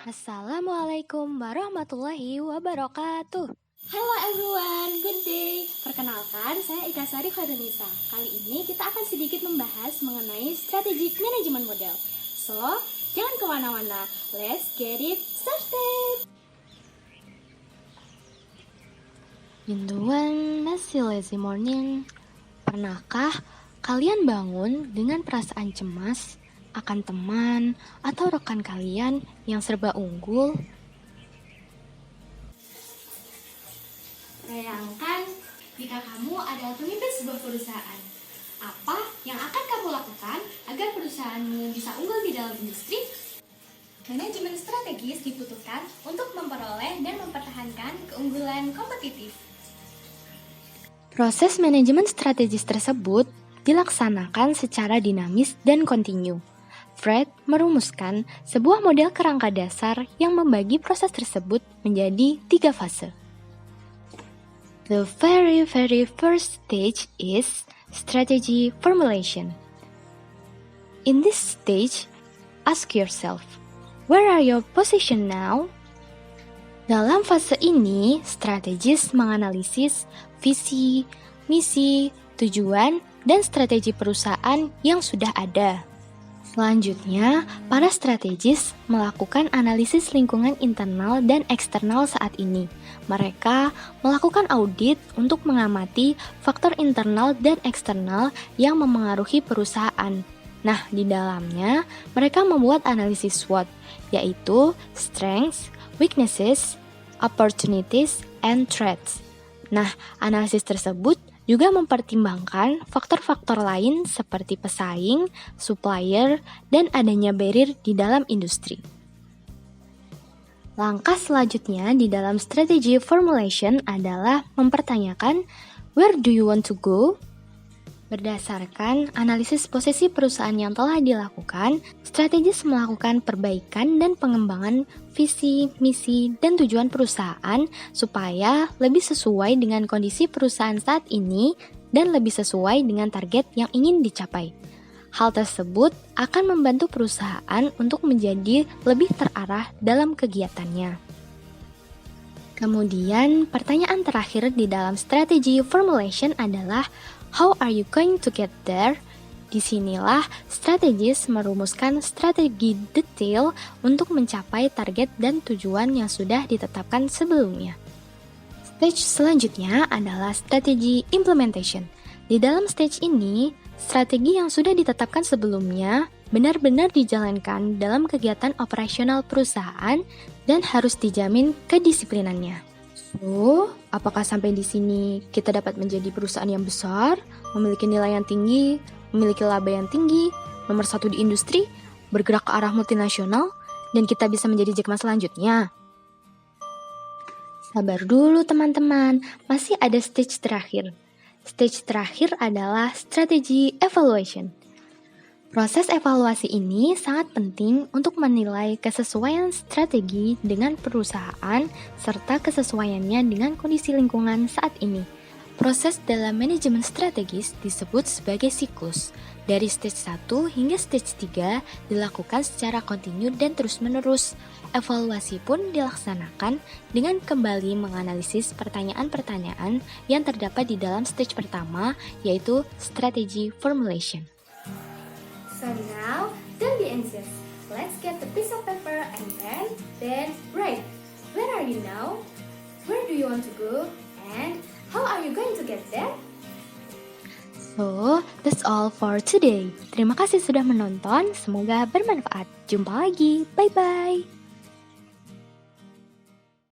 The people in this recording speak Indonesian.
Assalamualaikum warahmatullahi wabarakatuh. Hello everyone, good day. Perkenalkan, saya Ika Sari Khadunisa. Kali ini kita akan sedikit membahas mengenai strategic management model. So, jangan kemana-mana. Let's get it started. One messy lazy morning. Pernahkah kalian bangun dengan perasaan cemas akan teman atau rekan kalian yang serba unggul? Bayangkan jika kamu adalah pemimpin sebuah perusahaan. Apa yang akan kamu lakukan agar perusahaanmu bisa unggul di dalam industri? Manajemen strategis dibutuhkan untuk memperoleh dan mempertahankan keunggulan kompetitif. Proses manajemen strategis tersebut dilaksanakan secara dinamis dan kontinu. Fred merumuskan sebuah model kerangka dasar yang membagi proses tersebut menjadi 3 fase. The very first stage is strategy formulation. In this stage, ask yourself, where are your position now? Dalam fase ini, strategis menganalisis visi, misi, tujuan, dan strategi perusahaan yang sudah ada. Selanjutnya, para strategis melakukan analisis lingkungan internal dan eksternal saat ini. Mereka melakukan audit untuk mengamati faktor internal dan eksternal yang memengaruhi perusahaan. Nah, di dalamnya mereka membuat analisis SWOT, yaitu strengths, weaknesses, opportunities, and threats. Nah, analisis tersebut juga mempertimbangkan faktor-faktor lain seperti pesaing, supplier, dan adanya barrier di dalam industri. Langkah selanjutnya di dalam strategy formulation adalah mempertanyakan where do you want to go? Berdasarkan analisis posisi perusahaan yang telah dilakukan, strategis melakukan perbaikan dan pengembangan visi, misi, dan tujuan perusahaan supaya lebih sesuai dengan kondisi perusahaan saat ini dan lebih sesuai dengan target yang ingin dicapai. Hal tersebut akan membantu perusahaan untuk menjadi lebih terarah dalam kegiatannya. Kemudian, pertanyaan terakhir di dalam strategy formulation adalah how are you going to get there? Disinilah strategis merumuskan strategi detail untuk mencapai target dan tujuan yang sudah ditetapkan sebelumnya. Stage selanjutnya adalah strategi implementation. Di dalam stage ini, strategi yang sudah ditetapkan sebelumnya benar-benar dijalankan dalam kegiatan operasional perusahaan dan harus dijamin kedisiplinannya. So, apakah sampai di sini kita dapat menjadi perusahaan yang besar, memiliki nilai yang tinggi, memiliki laba yang tinggi, nomor 1 di industri, bergerak ke arah multinasional, dan kita bisa menjadi Jack Ma selanjutnya? Sabar dulu teman-teman, masih ada stage terakhir. Stage terakhir adalah strategi evaluation. Proses evaluasi ini sangat penting untuk menilai kesesuaian strategi dengan perusahaan serta kesesuaiannya dengan kondisi lingkungan saat ini. Proses dalam manajemen strategis disebut sebagai siklus. Dari stage 1 hingga stage 3 dilakukan secara kontinu dan terus-menerus. Evaluasi pun dilaksanakan dengan kembali menganalisis pertanyaan-pertanyaan yang terdapat di dalam stage pertama, yaitu strategi formulation. So now, don't be anxious. Let's get the piece of paper and pen, then write. Where are you now? Where do you want to go? And how are you going to get there? So, that's all for today. Terima kasih sudah menonton, semoga bermanfaat. Jumpa lagi, bye-bye.